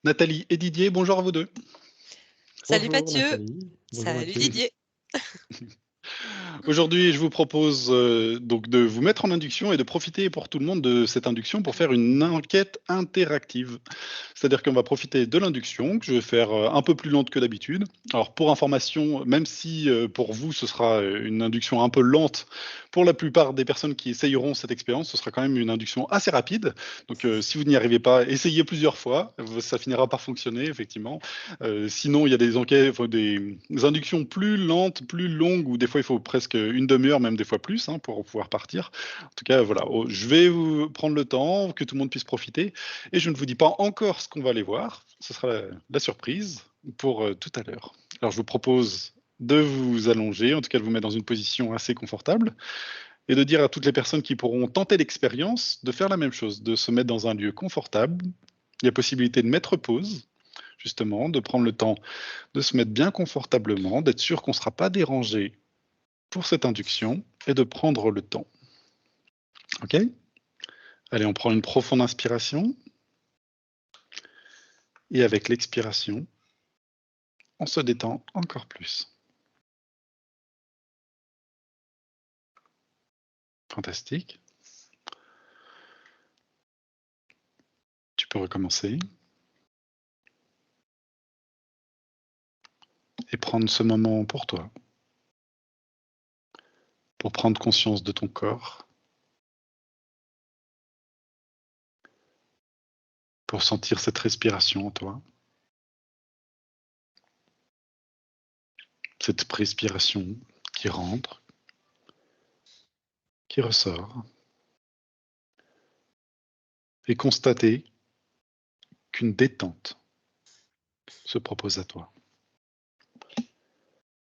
Nathalie et Didier, bonjour à vous deux. Salut Bonjour Mathieu. Nathalie, bonjour Salut Mathieu. Didier. Aujourd'hui, je vous propose donc de vous mettre en induction et de profiter pour tout le monde de cette induction pour faire une enquête interactive. C'est-à-dire qu'on va profiter de l'induction, que je vais faire un peu plus lente que d'habitude. Alors pour information, même si pour vous ce sera une induction un peu lente, pour la plupart des personnes qui essayeront cette expérience, ce sera quand même une induction assez rapide. Donc si vous n'y arrivez pas, essayez plusieurs fois, ça finira par fonctionner effectivement. Sinon, il y a des enquêtes, enfin, des inductions plus lentes, plus longues, où des fois il faut presque une demi-heure, même des fois plus, hein, pour pouvoir partir. En tout cas, voilà, je vais vous prendre le temps, que tout le monde puisse profiter. Et je ne vous dis pas encore ce qu'on va aller voir. Ce sera la surprise pour tout à l'heure. Alors, je vous propose de vous allonger, en tout cas de vous mettre dans une position assez confortable, et de dire à toutes les personnes qui pourront tenter l'expérience de faire la même chose, de se mettre dans un lieu confortable. Il y a possibilité de mettre pause, justement, de prendre le temps de se mettre bien confortablement, d'être sûr qu'on ne sera pas dérangé pour cette induction, et de prendre le temps. OK? Allez, on prend une profonde inspiration. Et avec l'expiration, on se détend encore plus. Fantastique. Tu peux recommencer. Et prendre ce moment pour toi. Pour prendre conscience de ton corps. Pour sentir cette respiration en toi. Cette respiration qui rentre, qui ressort. Et constater qu'une détente se propose à toi.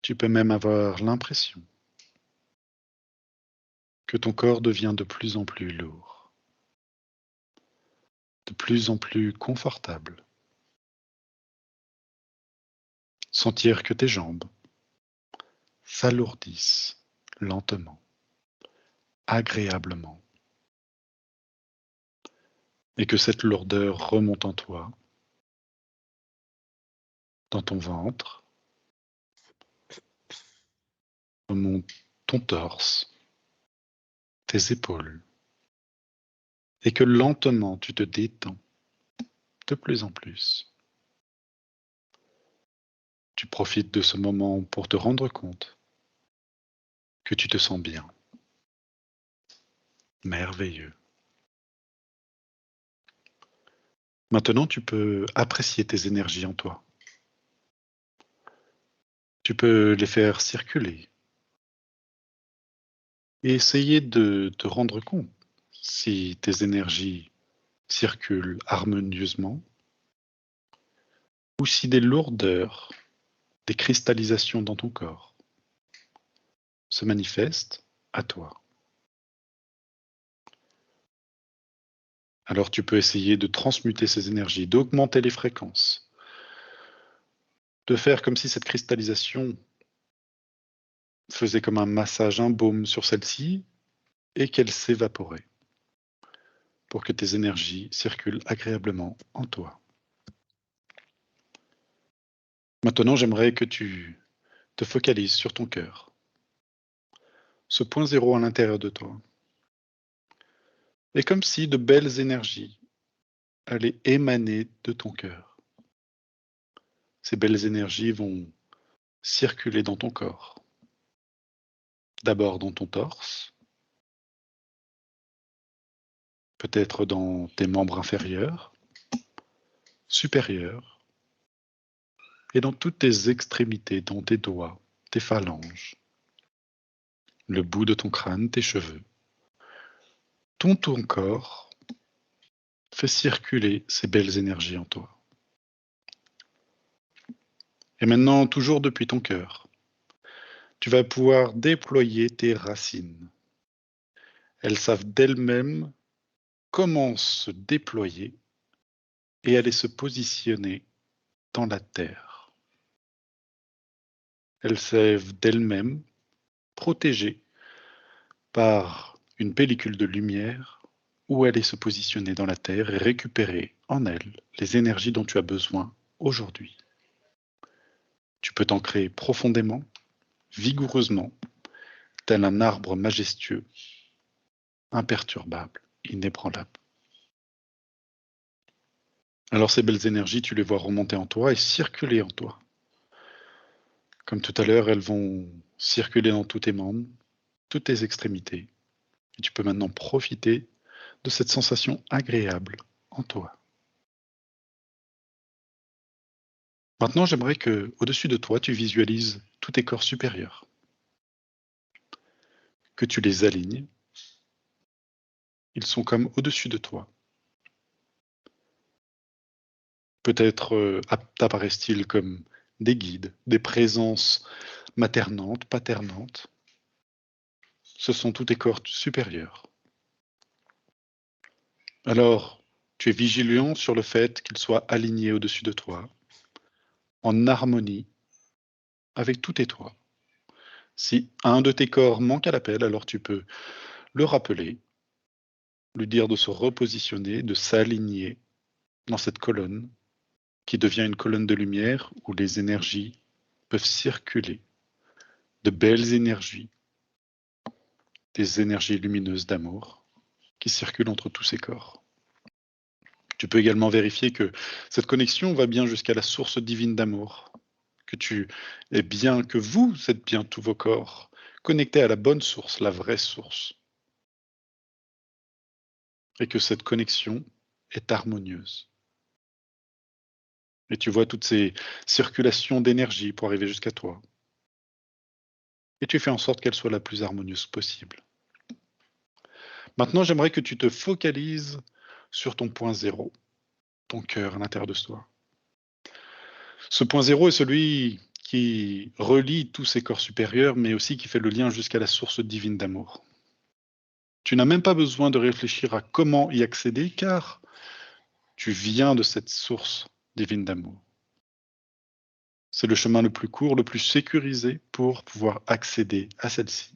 Tu peux même avoir l'impression que ton corps devient de plus en plus lourd, de plus en plus confortable. Sentir que tes jambes s'alourdissent lentement, agréablement, et que cette lourdeur remonte en toi, dans ton ventre, remonte ton torse, tes épaules, et que lentement tu te détends de plus en plus. Tu profites de ce moment pour te rendre compte que tu te sens bien, merveilleux. Maintenant, tu peux apprécier tes énergies en toi. Tu peux les faire circuler et essayer de te rendre compte si tes énergies circulent harmonieusement ou si des lourdeurs, des cristallisations dans ton corps se manifestent à toi. Alors tu peux essayer de transmuter ces énergies, d'augmenter les fréquences, de faire comme si cette cristallisation faisait comme un massage, un baume sur celle-ci et qu'elle s'évaporait pour que tes énergies circulent agréablement en toi. Maintenant, j'aimerais que tu te focalises sur ton cœur, ce point zéro à l'intérieur de toi. Et comme si de belles énergies allaient émaner de ton cœur. Ces belles énergies vont circuler dans ton corps. D'abord dans ton torse, peut-être dans tes membres inférieurs, supérieurs, et dans toutes tes extrémités, dans tes doigts, tes phalanges, le bout de ton crâne, tes cheveux. Tout ton corps fait circuler ces belles énergies en toi. Et maintenant, toujours depuis ton cœur, tu vas pouvoir déployer tes racines. Elles savent d'elles-mêmes comment se déployer et aller se positionner dans la terre. Elles savent d'elles-mêmes, protégées par une pellicule de lumière, où aller se positionner dans la terre et récupérer en elle les énergies dont tu as besoin aujourd'hui. Tu peux t'ancrer profondément, vigoureusement, tel un arbre majestueux, imperturbable, inébranlable. Alors ces belles énergies, tu les vois remonter en toi et circuler en toi. Comme tout à l'heure, elles vont circuler dans tous tes membres, toutes tes extrémités. Et tu peux maintenant profiter de cette sensation agréable en toi. Maintenant, j'aimerais que, au-dessus de toi, tu visualises tous tes corps supérieurs, que tu les alignes. Ils sont comme au-dessus de toi. Peut-être apparaissent-ils comme des guides, des présences maternantes, paternantes. Ce sont tous tes corps supérieurs. Alors, tu es vigilant sur le fait qu'ils soient alignés au-dessus de toi, en harmonie avec tous tes toits. Si un de tes corps manque à l'appel, alors tu peux le rappeler, lui dire de se repositionner, de s'aligner dans cette colonne qui devient une colonne de lumière où les énergies peuvent circuler, de belles énergies, des énergies lumineuses d'amour qui circulent entre tous ces corps. Tu peux également vérifier que cette connexion va bien jusqu'à la source divine d'amour, que tu es bien, que vous êtes bien tous vos corps, connectés à la bonne source, la vraie source, et que cette connexion est harmonieuse. Et tu vois toutes ces circulations d'énergie pour arriver jusqu'à toi. Et tu fais en sorte qu'elle soit la plus harmonieuse possible. Maintenant, j'aimerais que tu te focalises sur ton point zéro, ton cœur à l'intérieur de toi. Ce point zéro est celui qui relie tous ces corps supérieurs, mais aussi qui fait le lien jusqu'à la source divine d'amour. Tu n'as même pas besoin de réfléchir à comment y accéder, car tu viens de cette source divine d'amour. C'est le chemin le plus court, le plus sécurisé pour pouvoir accéder à celle-ci.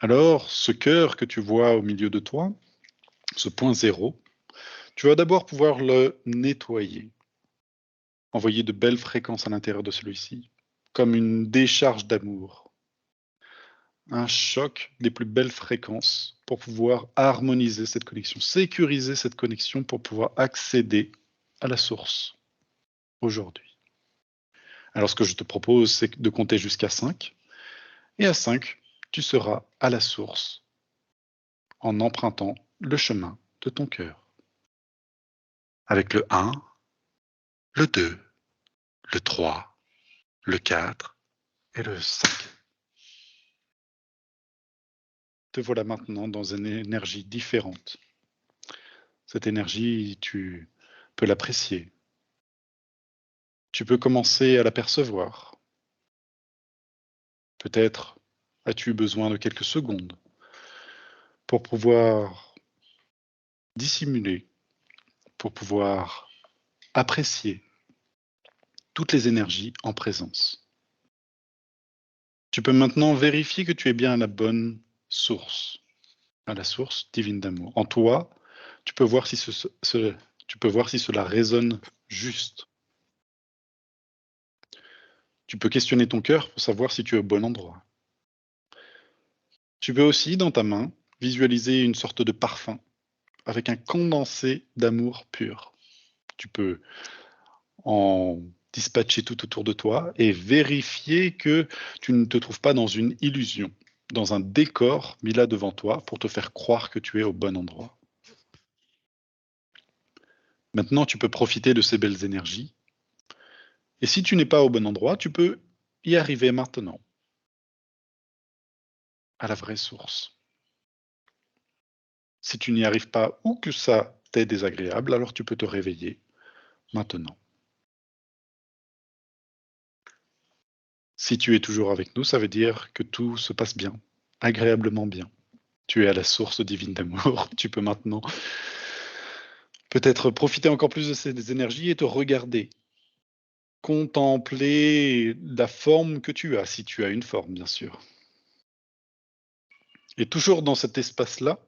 Alors, ce cœur que tu vois au milieu de toi, ce point zéro, tu vas d'abord pouvoir le nettoyer, envoyer de belles fréquences à l'intérieur de celui-ci, comme une décharge d'amour, un choc des plus belles fréquences pour pouvoir harmoniser cette connexion, sécuriser cette connexion pour pouvoir accéder à la source aujourd'hui. Alors ce que je te propose, c'est de compter jusqu'à 5, et à 5, tu seras à la source en empruntant le chemin de ton cœur. Avec le 1, le 2, le 3, le 4 et le 5. Te voilà maintenant dans une énergie différente. Cette énergie, tu peux l'apprécier. Tu peux commencer à l'apercevoir. Peut-être as-tu besoin de quelques secondes pour pouvoir dissimuler, pour pouvoir apprécier toutes les énergies en présence. Tu peux maintenant vérifier que tu es bien à la bonne source, à la source divine d'amour. En toi, tu peux voir si tu peux voir si cela résonne juste. Tu peux questionner ton cœur pour savoir si tu es au bon endroit. Tu peux aussi, dans ta main, visualiser une sorte de parfum avec un condensé d'amour pur. Tu peux en dispatcher tout autour de toi et vérifier que tu ne te trouves pas dans une illusion, dans un décor mis là devant toi pour te faire croire que tu es au bon endroit. Maintenant, tu peux profiter de ces belles énergies. Et si tu n'es pas au bon endroit, tu peux y arriver maintenant, à la vraie source. Si tu n'y arrives pas ou que ça t'est désagréable, alors tu peux te réveiller maintenant. Si tu es toujours avec nous, ça veut dire que tout se passe bien, agréablement bien. Tu es à la source divine d'amour. Tu peux maintenant peut-être profiter encore plus de ces énergies et te regarder. Contempler la forme que tu as, si tu as une forme, bien sûr. Et toujours dans cet espace-là,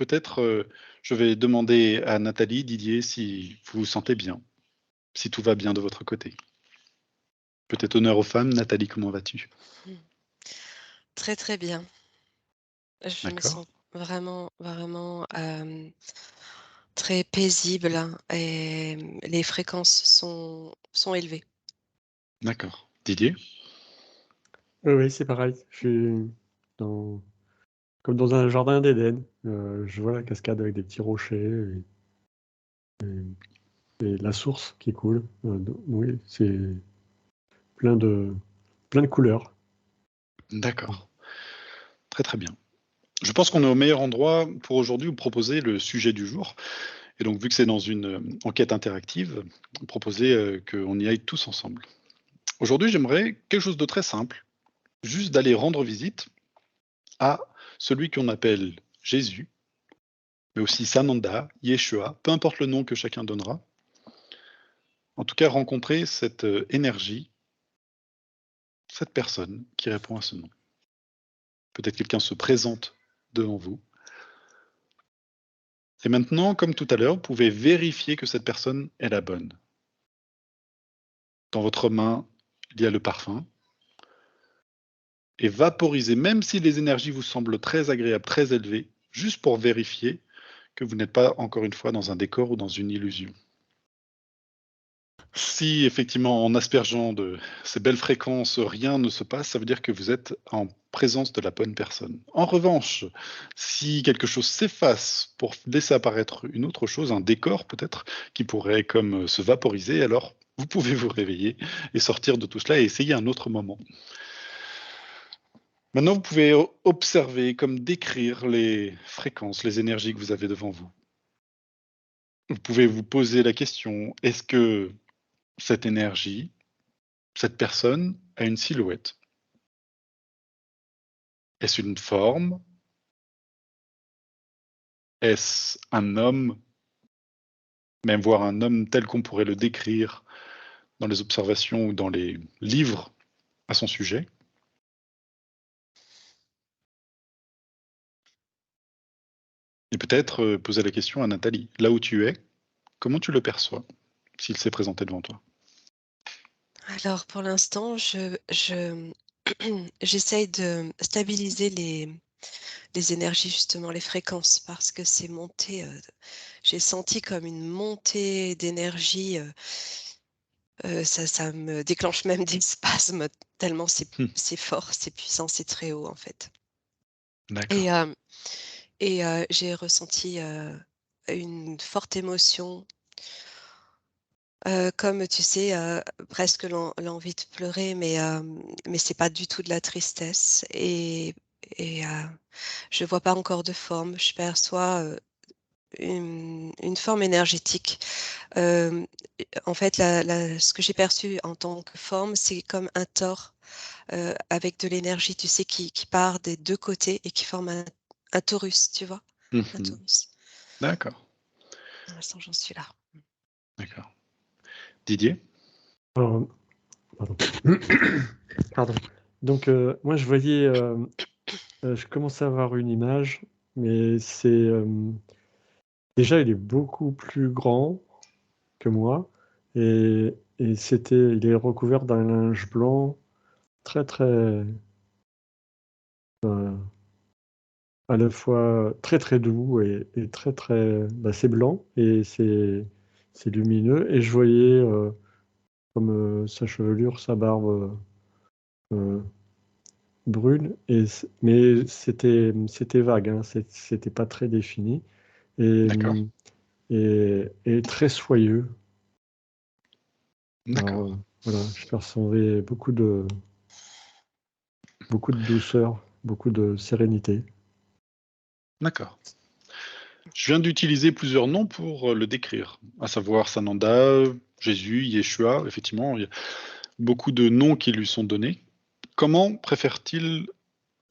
peut-être je vais demander à Nathalie, Didier, si vous vous sentez bien, si tout va bien de votre côté. Peut-être honneur aux femmes. Nathalie, comment vas-tu? Mmh. Très, très bien. Je me D'accord, sens vraiment, très paisible, hein, et les fréquences sont élevées. d'accord. Didier? Oui, oui, c'est pareil. Je suis dans comme dans un jardin d'Éden. Je vois la cascade avec des petits rochers et la source qui coule. Do Oui, c'est plein de plein de couleurs. D'accord. Très, très bien. Je pense qu'on est au meilleur endroit pour aujourd'hui vous proposer le sujet du jour. Et donc, vu que c'est dans une enquête interactive, proposer qu'on y aille tous ensemble. Aujourd'hui, j'aimerais quelque chose de très simple, juste d'aller rendre visite à celui qu'on appelle Jésus, mais aussi Sananda, Yeshua, peu importe le nom que chacun donnera. En tout cas, rencontrer cette énergie, cette personne qui répond à ce nom. Peut-être quelqu'un se présente devant vous. Et maintenant, comme tout à l'heure, vous pouvez vérifier que cette personne est la bonne. Dans votre main, il y a le parfum. Et vaporiser, même si les énergies vous semblent très agréables, très élevées, juste pour vérifier que vous n'êtes pas, encore une fois, dans un décor ou dans une illusion. Si effectivement, en aspergeant de ces belles fréquences, rien ne se passe, ça veut dire que vous êtes en présence de la bonne personne. En revanche, si quelque chose s'efface pour laisser apparaître une autre chose, un décor peut-être, qui pourrait comme se vaporiser, alors vous pouvez vous réveiller et sortir de tout cela et essayer un autre moment. Maintenant, vous pouvez observer, comme décrire les fréquences, les énergies que vous avez devant vous. Vous pouvez vous poser la question, est-ce que cette énergie, cette personne a une silhouette? Est-ce une forme? Est-ce un homme? Même voir un homme tel qu'on pourrait le décrire dans les observations ou dans les livres à son sujet? Et peut-être poser la question à Nathalie. Là où tu es, comment tu le perçois s'il s'est présenté devant toi? Alors pour l'instant, j'essaye de stabiliser les énergies, justement, les fréquences, parce que c'est monté, j'ai senti comme une montée d'énergie, ça me déclenche même des spasmes tellement Hmm, c'est fort, c'est puissant, c'est très haut, en fait. Et d'accord. hem j'ai ressenti, une forte émotion, comme tu sais, presque l'envie de pleurer, mais c'est pas du tout de la tristesse, et je vois pas encore de forme. Je perçois, une forme énergétique. Hem, En fait, ce que j'ai perçu en tant que forme, c'est comme un tore, avec de l'énergie, tu sais, qui part des 2 côtés et qui forme un torus, tu vois? Un Mhm. torus. D'accord, Pour l'instant, j'en suis là. d'accord. Didier? Alors, pardon. Pardon. Donc, moi je voyais, je commençais à avoir une image, mais déjà il est beaucoup plus grand que moi et il est recouvert d'un linge blanc très, très, heu, à la fois très, très doux et très, très c'est blanc et c'est lumineux et je voyais, comme, sa chevelure, sa barbe, heu, brune mais c'était vague, hein, c'était pas très défini et D'accord, et très soyeux. Alors, d'accord, voilà, je percevais beaucoup de douceur, beaucoup de sérénité. d'accord. Je viens d'utiliser plusieurs noms pour le décrire, à savoir Sananda, Jésus, Yeshua. Effectivement, il y a beaucoup de noms qui lui sont donnés. Comment préfère-t-il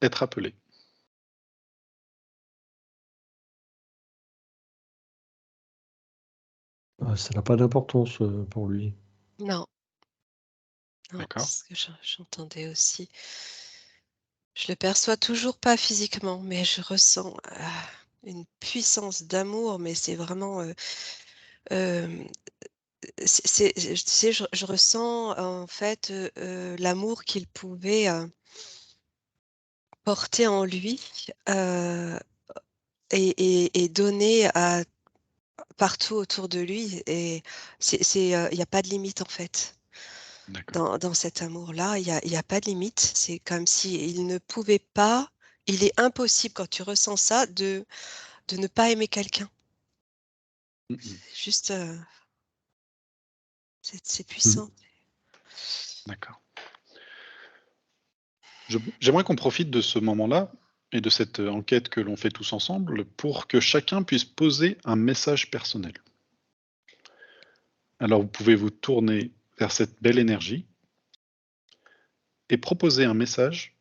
être appelé? Ça n'a pas d'importance, pour lui. Non, non, D'accord, c'est ce que j'entendais aussi. Je le perçois toujours pas physiquement, mais je ressens, une puissance d'amour, mais c'est vraiment... tu sais, je ressens en fait l'amour qu'il pouvait porter en lui et donner partout autour de lui. Et il n'y a pas de limite en fait. Dans cet amour-là, il y a pas de limite. C'est comme si il ne pouvait pas, il est impossible quand tu ressens ça de ne pas aimer quelqu'un. C'est juste, c'est puissant. D'accord. J'aimerais qu'on profite de ce moment-là et de cette enquête que l'on fait tous ensemble pour que chacun puisse poser un message personnel. Alors vous pouvez vous tourner vers cette belle énergie et proposer un message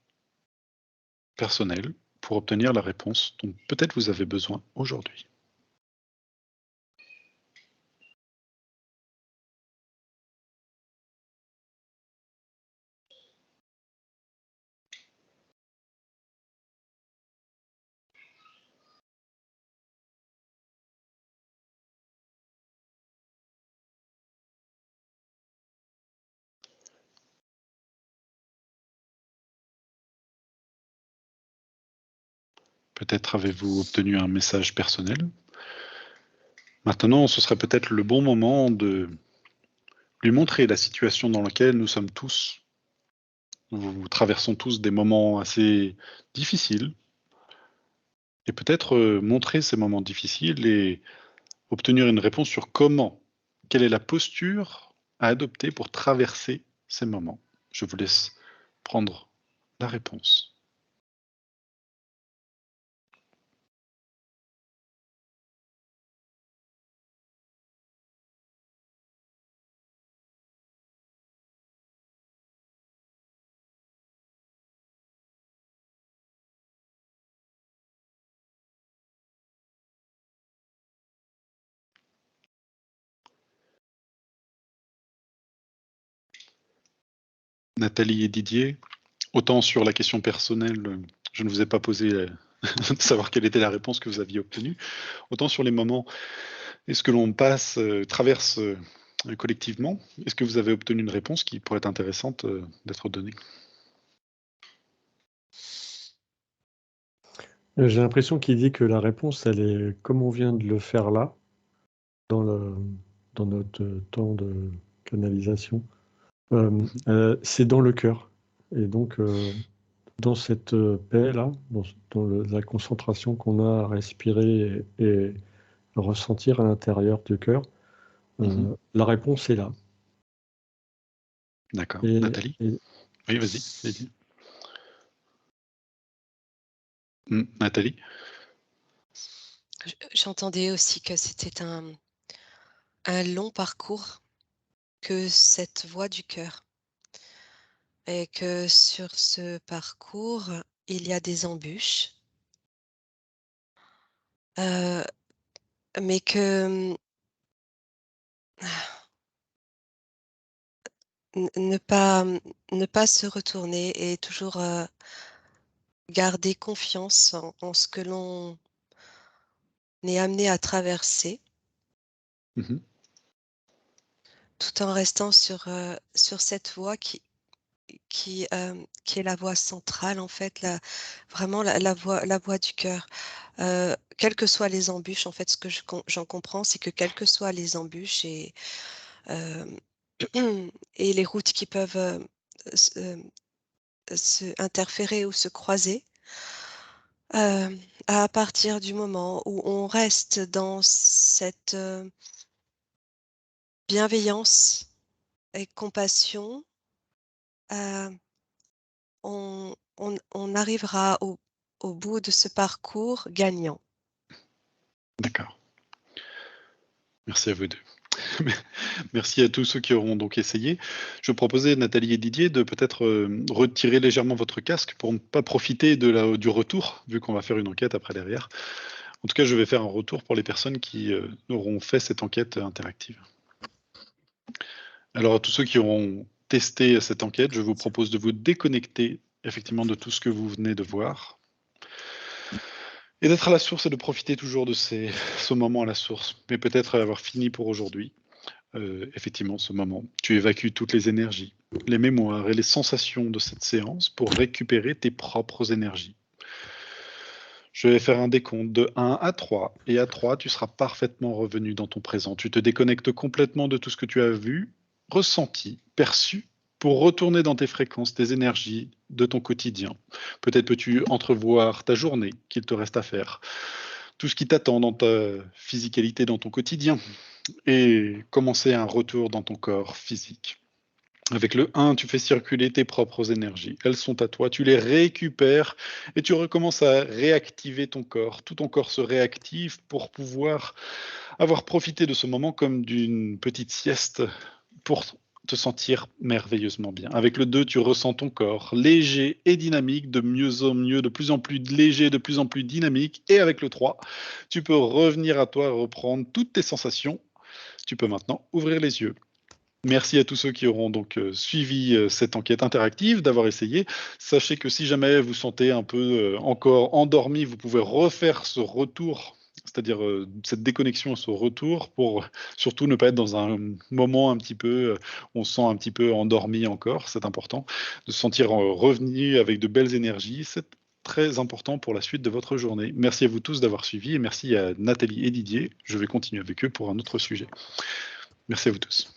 personnel pour obtenir la réponse dont peut-être vous avez besoin aujourd'hui. Peut-être avez-vous obtenu un message personnel. Maintenant, ce serait peut-être le bon moment de lui montrer la situation dans laquelle nous sommes tous. Nous traversons tous des moments assez difficiles. Et peut-être montrer ces moments difficiles et obtenir une réponse sur quelle est la posture à adopter pour traverser ces moments. Je vous laisse prendre la réponse. Nathalie et Didier, autant sur la question personnelle, je ne vous ai pas posé de savoir quelle était la réponse que vous aviez obtenue, autant sur les moments, est-ce que l'on traverse collectivement, est-ce que vous avez obtenu une réponse qui pourrait être intéressante d'être donnée? J'ai l'impression qu'il dit que la réponse, elle est comme on vient de le faire là, dans notre temps de canalisation. C'est dans le cœur. Et donc, dans cette paix-là, dans la concentration qu'on a à respirer et ressentir à l'intérieur du cœur, la réponse est là. D'accord. Et, Nathalie? et Oui, vas-y. Nathalie? J'entendais aussi que c'était un long parcours, que cette voie du cœur. Et que sur ce parcours, il y a des embûches. Mais que ne pas se retourner et toujours garder confiance en ce que l'on est amené à traverser, tout en restant sur cette voie qui est la voie centrale, en fait, vraiment la voie du cœur. Quelles que soient les embûches, en fait, ce que j'en comprends, c'est que quelles que soient les embûches euh, et les routes qui peuvent se interférer ou se croiser, à partir du moment où on reste dans cette bienveillance et compassion, euh, on arrivera au bout de ce parcours gagnant. D'accord. Merci à vous deux. Merci à tous ceux qui auront donc essayé. Je proposais, Nathalie et Didier, de peut-être retirer légèrement votre casque pour ne pas profiter du retour, vu qu'on va faire une enquête après derrière. En tout cas, je vais faire un retour pour les personnes qui auront fait cette enquête interactive. Alors, à tous ceux qui auront testé cette enquête, je vous propose de vous déconnecter effectivement de tout ce que vous venez de voir Et d'être à la source et de profiter toujours de ce moment à la source. Mais peut-être avoir fini pour aujourd'hui. Effectivement, ce moment. Tu évacues toutes les énergies, les mémoires et les sensations de cette séance pour récupérer tes propres énergies. Je vais faire un décompte de 1 à 3. Et à 3, tu seras parfaitement revenu dans ton présent. Tu te déconnectes complètement de tout ce que tu as vu, ressenti, perçu, pour retourner dans tes fréquences, tes énergies de ton quotidien. Peut-être peux-tu entrevoir ta journée qu'il te reste à faire, tout ce qui t'attend dans ta physicalité, dans ton quotidien, et commencer un retour dans ton corps physique. Avec le 1, tu fais circuler tes propres énergies. Elles sont à toi, tu les récupères et tu recommences à réactiver ton corps. Tout ton corps se réactive pour pouvoir avoir profité de ce moment comme d'une petite sieste pour te sentir merveilleusement bien. Avec le 2, tu ressens ton corps léger et dynamique, de mieux en mieux, de plus en plus léger, de plus en plus dynamique. Et avec le 3, tu peux revenir à toi, reprendre toutes tes sensations. Tu peux maintenant ouvrir les yeux. Merci à tous ceux qui auront donc suivi cette enquête interactive, d'avoir essayé. Sachez que si jamais vous sentez un peu encore endormi, vous pouvez refaire ce retour, c'est-à-dire cette déconnexion et ce retour pour surtout ne pas être dans un moment un petit peu, on se sent un petit peu endormi encore, c'est important, de se sentir revenu avec de belles énergies, c'est très important pour la suite de votre journée. Merci à vous tous d'avoir suivi et merci à Nathalie et Didier. Je vais continuer avec eux pour un autre sujet. Merci à vous tous.